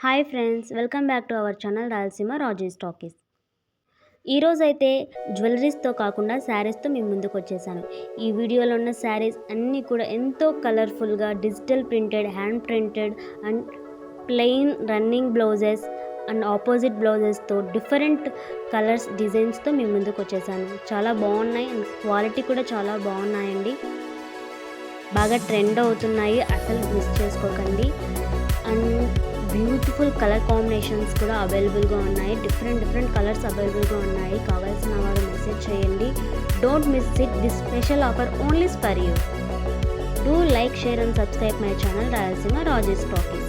Hi friends, welcome back to our channel Rayalaseema Raji's talkies. ఈరోజైతే జ్యువెలరీస్తో కాకుండా శారీస్తో మీ ముందుకు వచ్చేసాను. ఈ వీడియోలో ఉన్న శారీస్ అన్నీ కూడా ఎంతో కలర్ఫుల్గా digital printed, hand printed and plain running blouses and opposite బ్లౌజెస్తో డిఫరెంట్ కలర్స్ డిజైన్స్తో మీ ముందుకు వచ్చేసాను. చాలా బాగున్నాయి అండ్ క్వాలిటీ కూడా చాలా బాగున్నాయండి. బాగా ట్రెండ్ అవుతున్నాయి, అసలు మిస్ చేసుకోకండి. అండ్ బ్యూటిఫుల్ కలర్ కాంబినేషన్స్ కూడా అవైలబుల్గా ఉన్నాయి. డిఫరెంట్ కలర్స్ అవైలబుల్గా ఉన్నాయి. కావాల్సిన వారు మెసేజ్ చేయండి. Don't miss it, this special offer only for you. Do like, share and subscribe my channel Rayalaseema Raji's talkies.